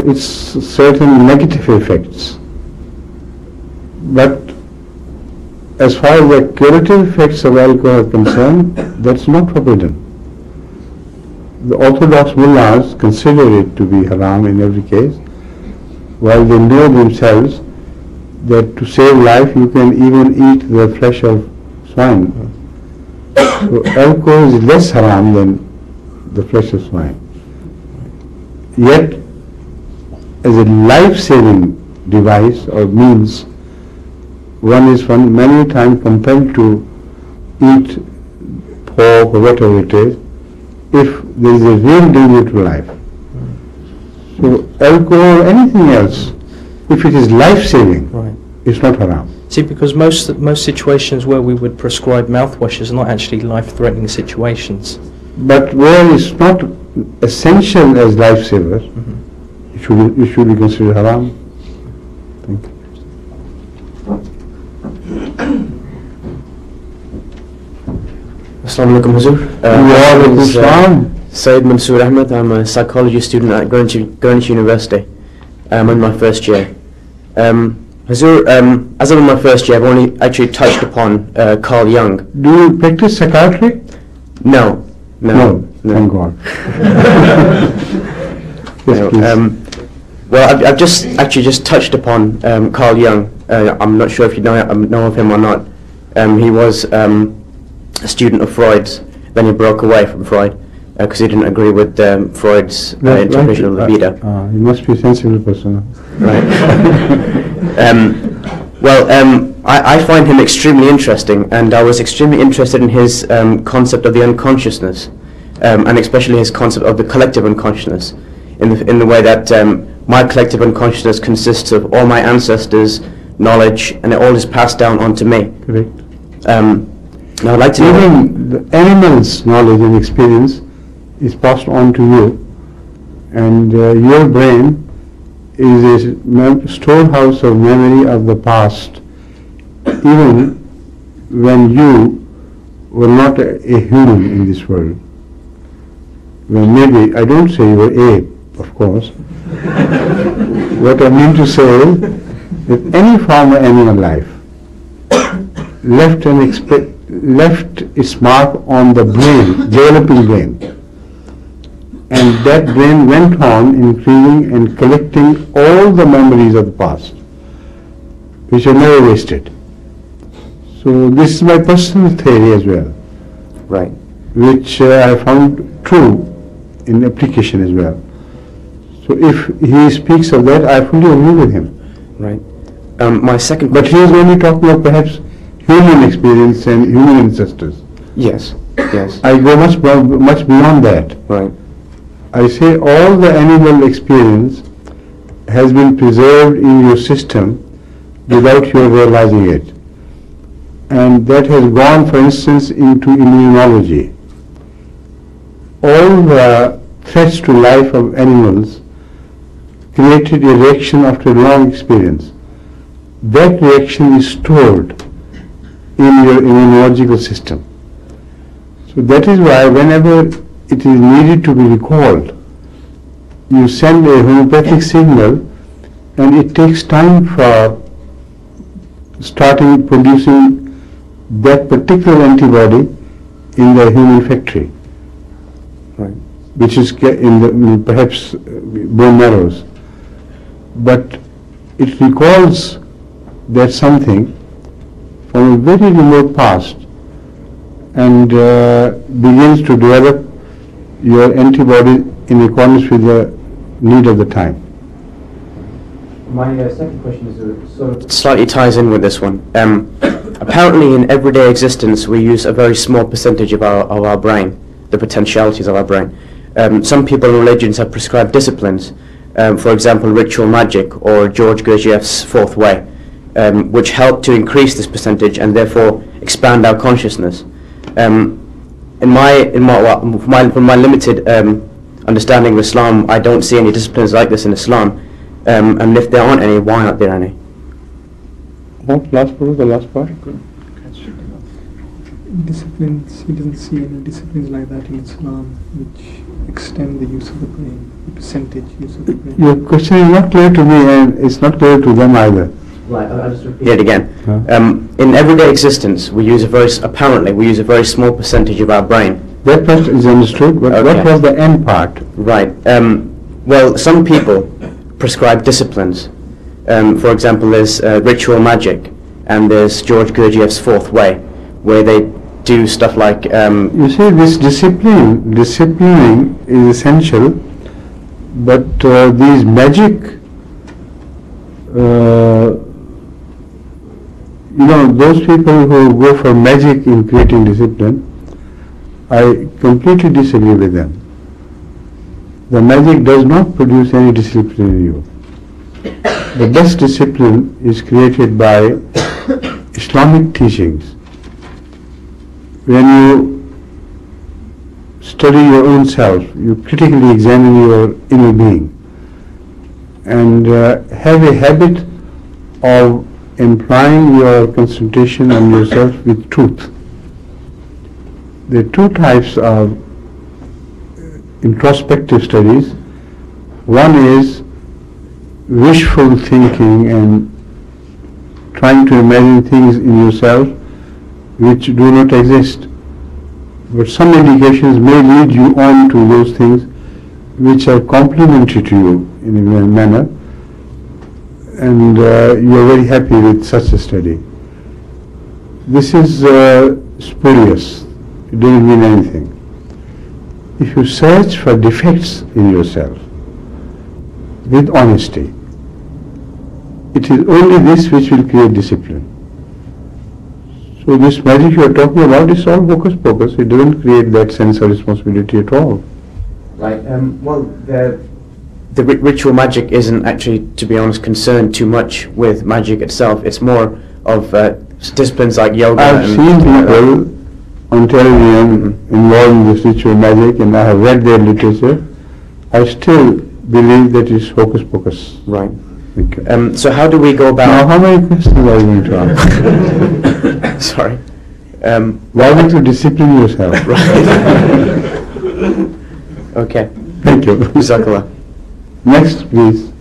its certain negative effects. But as far as the curative effects of alcohol are concerned, that's not forbidden. The orthodox mullahs consider it to be haram in every case, while they know themselves that to save life you can even eat the flesh of swine. So alcohol is less haram than the flesh of swine. Yet, as a life-saving device or means, one is many times compelled to eat pork or whatever it is, if there is a real danger to life. So alcohol or anything else, if it is life-saving, Right. it's not haram. See, because most situations where we would prescribe mouthwashes are not actually life-threatening situations. But where it's not essential as lifesaver, it should be considered haram. Thank you. Assalamu alaikum, Hazur. Wa alaikum salam. Sayyid Mansoor Ahmed. I'm a psychology student at Greenwich University. I'm in my first year. Hazur, as I'm in my first year, I've only actually touched upon Carl Jung. Do you practice psychiatry? No. Thank God. Yes, please. Well, I've just touched upon Carl Jung. I'm not sure if you know of him or not. He was a student of Freud's. Then he broke away from Freud because he didn't agree with Freud's interpretation of libido. He must be a sensible person. Right. I find him extremely interesting, and I was extremely interested in his concept of the unconsciousness, and especially his concept of the collective unconsciousness, in the way that my collective unconsciousness consists of all my ancestors' knowledge, and it all is passed down onto me. Correct. Now I'd like to know. Even the animal's knowledge and experience is passed on to you, and your brain is a storehouse of memory of the past, even when you were not a human in this world. Well, maybe, I don't say you were ape, of course. What I mean to say is that any form of animal life left its mark on the brain, developing brain. And that brain went on increasing and collecting all the memories of the past, which are never wasted. So this is my personal theory as well, Right. which I found true in application as well. So if he speaks of that, I fully agree with him. Right. My second But question. he is only talking of perhaps human experience and human ancestors. Yes. I go much beyond that. Right. I say all the animal experience has been preserved in your system without your realizing it. And that has gone, for instance, into immunology. All the threats to life of animals created a reaction after a long experience. That reaction is stored in your immunological system. So that is why whenever it is needed to be recalled, you send a homeopathic signal, and it takes time for starting producing that particular antibody in the human factory, Right. which is in the perhaps bone marrows. But it recalls that something from a very remote past and begins to develop your antibody in accordance with the need of the time. My second question is sort of slightly ties in with this one. Apparently, in everyday existence, we use a very small percentage of our brain, the potentialities of our brain. Some people in religions have prescribed disciplines, for example, ritual magic or George Gurdjieff's fourth way, which help to increase this percentage and therefore expand our consciousness. From my limited understanding of Islam, I don't see any disciplines like this in Islam. And if there aren't any, why aren't there any? What? The last part? Disciplines, he doesn't see any disciplines like that in Islam, which extend the use of the brain, the percentage use of the brain. Your question is not clear to me, and it's not clear to them either. Right, I'll just repeat it again. Huh? In everyday existence, we use apparently we use a very small percentage of our brain. That part is understood, but what Okay. was the end part? Right. Well, some people prescribe disciplines. For example, there's ritual magic, and there's George Gurdjieff's fourth way, where they do stuff like. You see, this disciplining is essential, but these magic, those people who go for magic in creating discipline, I completely disagree with them. The magic does not produce any discipline in you. The best discipline is created by Islamic teachings. When you study your own self, you critically examine your inner being and have a habit of implying your concentration on yourself with truth. There are two types of introspective studies. One is wishful thinking and trying to imagine things in yourself which do not exist. But some indications may lead you on to those things which are complementary to you in a manner, and you are very happy with such a study. This is spurious. It doesn't mean anything. If you search for defects in yourself with honesty, it is only this which will create discipline. So this magic you are talking about is all hocus pocus. It doesn't create that sense of responsibility at all. Right. Well, the ritual magic isn't actually, to be honest, concerned too much with magic itself. It's more of disciplines like yoga. I've seen people on television involved in this ritual magic, and I have read their literature. I still believe that it's hocus pocus. Right. Thank you. So how do we go about? Now, how many questions are you going to ask? Sorry. Why don't you discipline yourself? Okay. Thank you. Jazakallah. Next, please.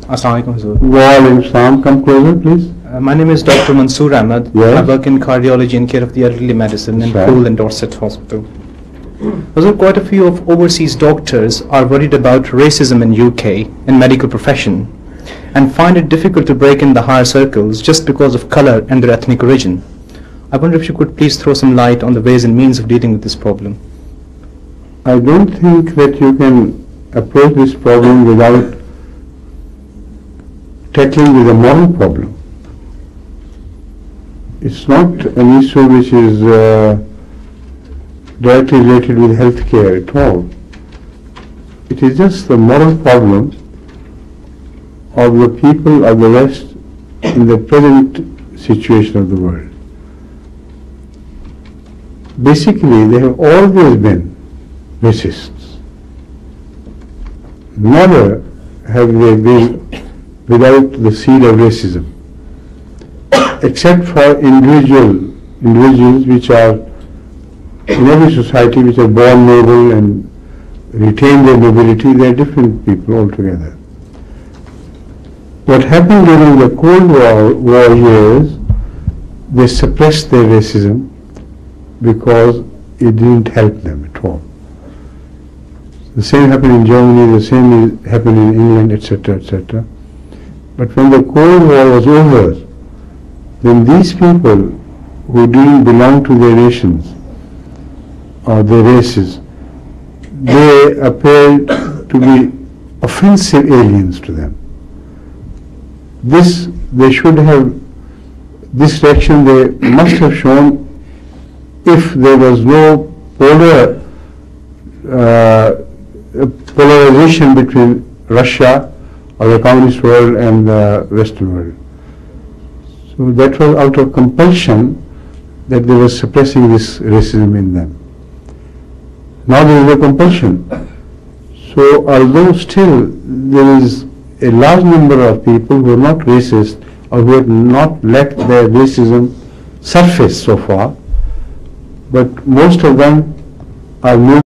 Assalamualaikum, Hazur. Walaikum salam. Come closer, please. My name is Dr. Mansoor Ahmed. Yes. I work in cardiology and care of the elderly medicine in Right. Poole and Dorset Hospital. Hazur, quite a few of overseas doctors are worried about racism in UK in medical profession and find it difficult to break in the higher circles just because of color and their ethnic origin. I wonder if you could please throw some light on the ways and means of dealing with this problem. I don't think that you can approach this problem without tackling with a moral problem. It's not an issue which is directly related with healthcare at all. It is just the moral problem of the people of the West in the present situation of the world. Basically, they have always been racists. Never have they been without the seed of racism, except for individuals which are in every society, which are born noble and retain their nobility. They are different people altogether. What happened during the Cold War years, they suppressed their racism because it didn't help them at all. The same happened in Germany, the same happened in England, etc., etc. But when the Cold War was over, then these people who didn't belong to their nations or their races, they appeared to be offensive aliens to them. This reaction they must have shown if there was no polarization between Russia or the communist world and the Western world. So that was out of compulsion that they were suppressing this racism in them. Now there is no compulsion. So although still there is a large number of people who are not racist or who have not let their racism surface so far, but most of them are moving